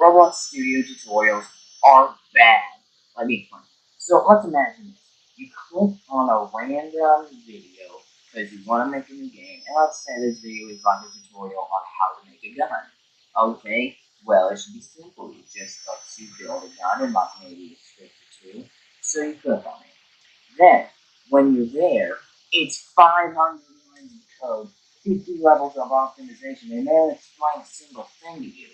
Roblox Studio tutorials are bad. Let me explain. So let's imagine this. You click on a random video because you want to make a new game, and let's say this video is like a tutorial on how to make a gun. Okay, well it should be simple. You just lets you build a gun in like maybe a script or two. So you click on it. Then, when you're there, it's 500 lines of code, 50 levels of optimization, and they'll explain a single thing to you.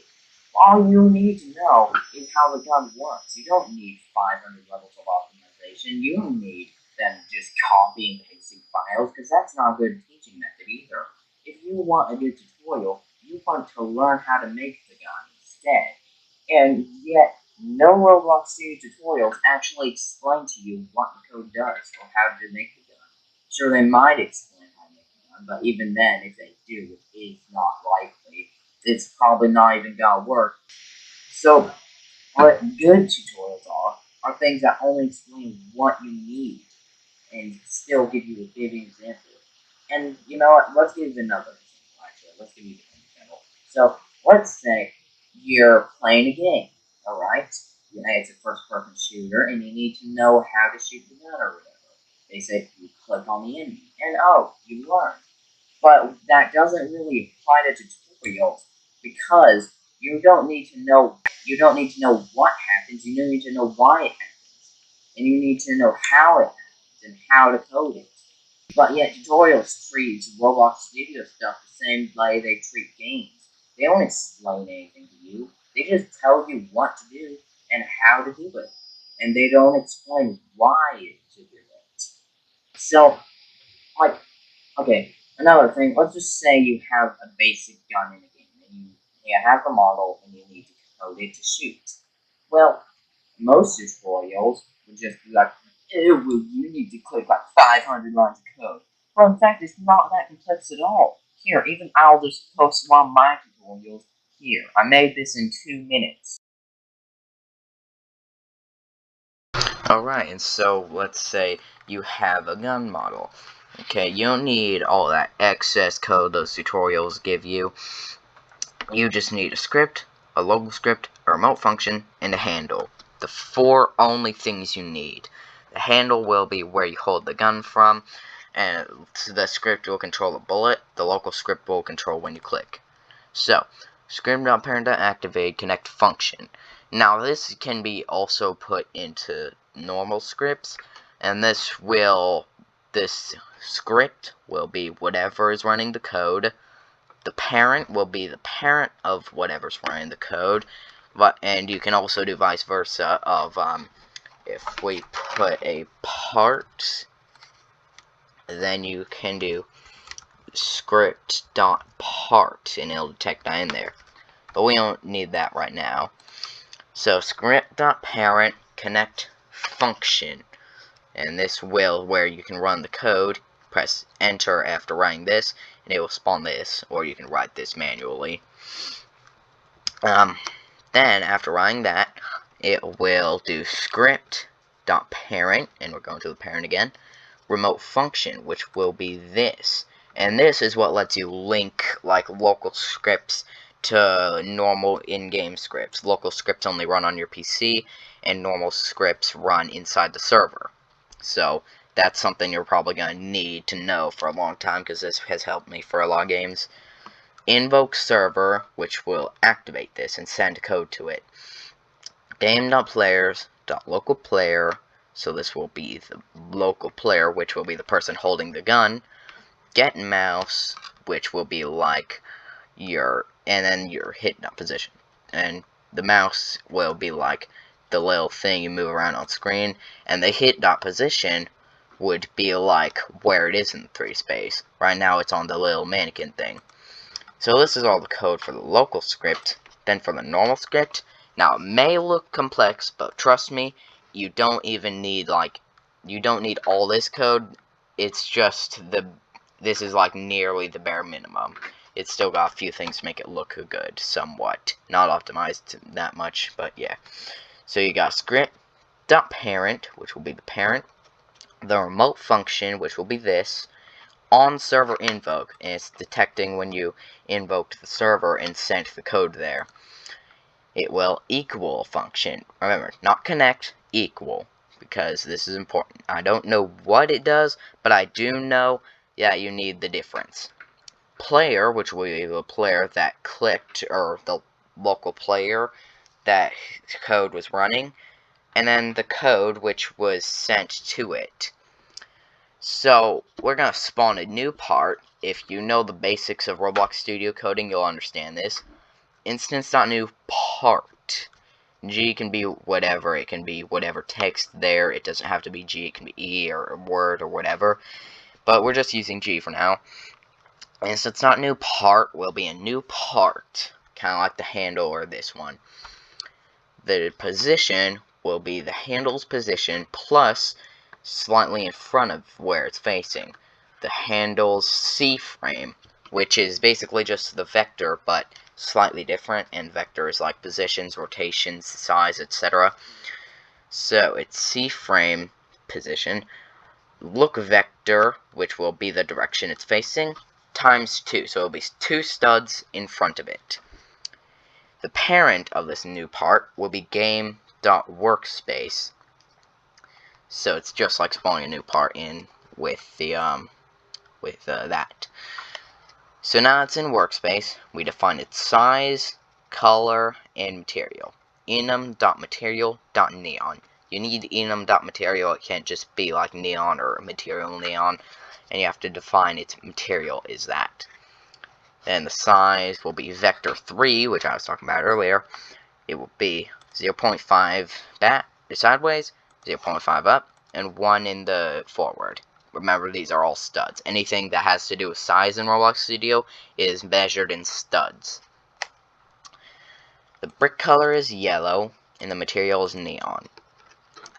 All you need to know is how the gun works. You don't need 500 levels of optimization. You don't need them just copying and pasting files, because that's not a good teaching method either. If you want a good tutorial, you want to learn how to make the gun instead. And yet, no Roblox Studio tutorials actually explain to you what the code does or how to make the gun. Sure, they might explain how to make the gun, but even then, if they do, it is not likely. It's probably not even gonna work. So, what good tutorials are things that only explain what you need and still give you a big example. And you know what? Let's give you another example. Actually, let's give you an example. So let's say you're playing a game. All right, it's a first-person shooter, and you need to know how to shoot the gun or whatever. They say you click on the enemy, and oh, you learn. But that doesn't really apply to tutorials because you don't need to know what happens. You need to know why it happens, and you need to know how it happens and how to code it. But yet tutorials treat Roblox Studio stuff the same way they treat games. They don't explain anything to you. They just tell you what to do and how to do it. And they don't explain why to do it. So, like, okay, another thing, let's just say you have a basic gun in a game, and you have the model, and you need to code it to shoot. Well, most tutorials would just be like, ew, well, you need to click like 500 lines of code. Well, in fact, it's not that complex at all. Here, even I'll just post one of my tutorials here. I made this in 2 minutes. Alright, and so let's say you have a gun model. Okay, you don't need all that excess code those tutorials give you. You just need a script, a local script, a remote function, and a handle. The 4 only things you need. The handle will be where you hold the gun from, and the script will control the bullet. The local script will control when you click. So, script.parent.activate connect function. Now this can be also put into normal scripts, and this script will be whatever is running the code. The parent will be the parent of whatever's running the code, and you can also do vice versa of if we put a part, then you can do script.part and it'll detect that in there. But we don't need that right now. So script.parent connect function, and this will where you can run the code. Press enter after writing this, and it will spawn this, or you can write this manually. Then after writing that, it will do script.parent, and we're going to the parent again, remote function, which will be this. And this is what lets you link like local scripts to normal in-game scripts. Local scripts only run on your PC, and normal scripts run inside the server. So that's something you're probably going to need to know for a long time, because this has helped me for a lot of games. Invoke server, which will activate this and send code to it. Game.players.localPlayer, so this will be the local player, which will be the person holding the gun. Get mouse, which will be like and then your hit.position. And the mouse will be like the little thing you move around on screen, and the hit.position would be like where it is in the 3D space. Right now it's on the little mannequin thing. So this is all the code for the local script. Then for the normal script, now it may look complex, but trust me, you don't even need you don't need all this code. It's just this is like nearly the bare minimum. It's still got a few things to make it look good, somewhat. Not optimized that much, but yeah. So you got script.parent, which will be the parent, the remote function, which will be this, on server invoke, and it's detecting when you invoked the server and sent the code there. it will equal function. Remember, not connect, equal, because this is important. I don't know what it does, but I do know that you need the difference. Player, which will be the player that clicked, or the local player that code was running, and then the code which was sent to it. So, we're going to spawn a new part. If you know the basics of Roblox Studio coding, you'll understand this. Instance.new part. G can be whatever. It can be whatever text there. It doesn't have to be G. It can be E or Word or whatever. But we're just using G for now. Instance.new part will be a new part. Kind of like the handle or this one. The position will be the handle's position plus slightly in front of where it's facing. The handle's C-frame, which is basically just the vector, but slightly different, and vector is like positions, rotations, size, etc. So it's C-frame position, look vector, which will be the direction it's facing, times 2, so it'll be 2 studs in front of it. The parent of this new part will be game.workspace. So it's just like spawning a new part in with the that. So now it's in workspace. We define its size, color, and material. enum.material.neon. You need enum.material. It can't just be like neon or material neon, and you have to define its material is that. Then the size will be vector3, which I was talking about earlier. It will be 0.5 back sideways, 0.5 up, and 1 in the forward. Remember, these are all studs. Anything that has to do with size in Roblox Studio is measured in studs. The brick color is yellow, and the material is neon.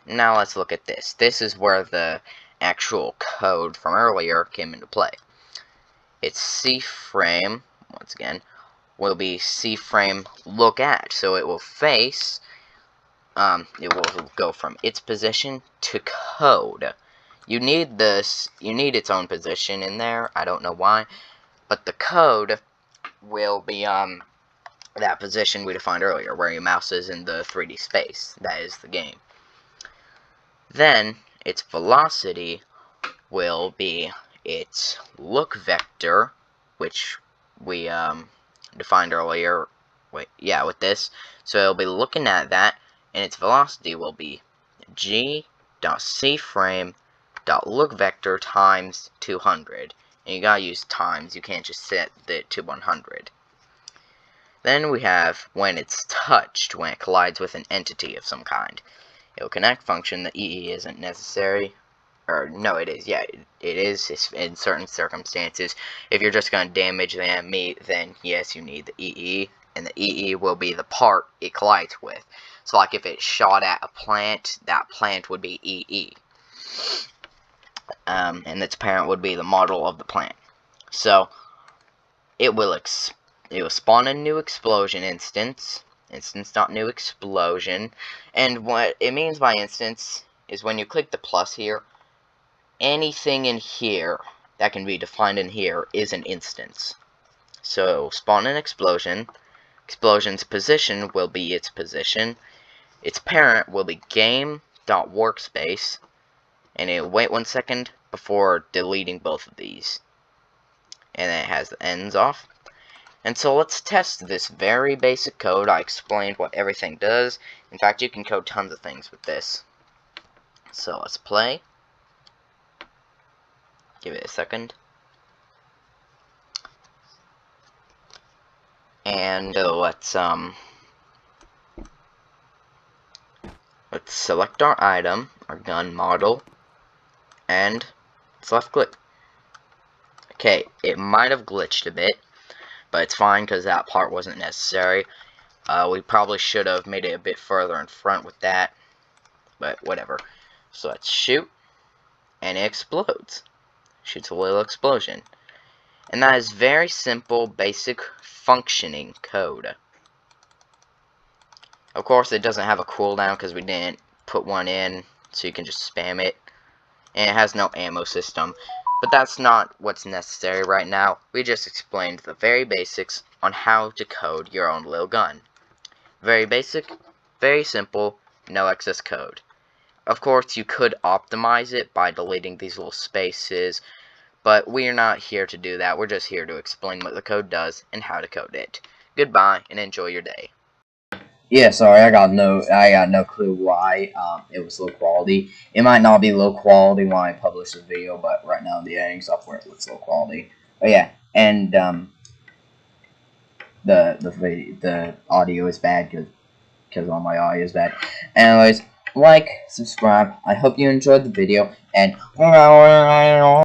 Now let's look at this. This is where the actual code from earlier came into play. Its C-frame, once again, will be C-frame look at. So it will face, it will go from its position to code. You need this, you need its own position in there, I don't know why, but the code will be, that position we defined earlier, where your mouse is in the 3D space. That is the game. Then, its velocity will be its look vector, which we, defined earlier, with this. So it'll be looking at that, and its velocity will be g.cframe.lookVector times 200. And you gotta use times, you can't just set it to 100. Then we have when it's touched, when it collides with an entity of some kind. It'll connect function, the EE isn't necessary. Or, no, it is, yeah, it is in certain circumstances. If you're just going to damage the enemy, then yes, you need the EE. And the EE will be the part it collides with. So, like, if it shot at a plant, that plant would be EE. And its parent would be the model of the plant. So, it will spawn a new explosion instance. Instance.new explosion. And what it means by instance is when you click the plus here, anything in here that can be defined in here is an instance. So, spawn an explosion. Explosion's position will be its position. Its parent will be game.workspace. And it'll wait 1 second before deleting both of these. And then it has the ends off. And so let's test this very basic code. I explained what everything does. In fact, you can code tons of things with this. So let's play. Give it a second. And let's select our item, our gun model, and let's left click. Okay, it might have glitched a bit, but it's fine because that part wasn't necessary. We probably should have made it a bit further in front with that, but whatever. So let's shoot, and it explodes. Shoots a little explosion. And that is very simple, basic, functioning code. Of course, it doesn't have a cooldown because we didn't put one in, so you can just spam it. And it has no ammo system. But that's not what's necessary right now. We just explained the very basics on how to code your own little gun. Very basic, very simple, no excess code. Of course, you could optimize it by deleting these little spaces, but we're not here to do that. We're just here to explain what the code does and how to code it. Goodbye, and enjoy your day. Yeah, sorry, I got no clue why it was low quality. It might not be low quality when I publish the video, but right now in the editing software it looks low quality. But yeah, and the audio is bad because all my audio is bad. Anyways, like, subscribe. I hope you enjoyed the video, and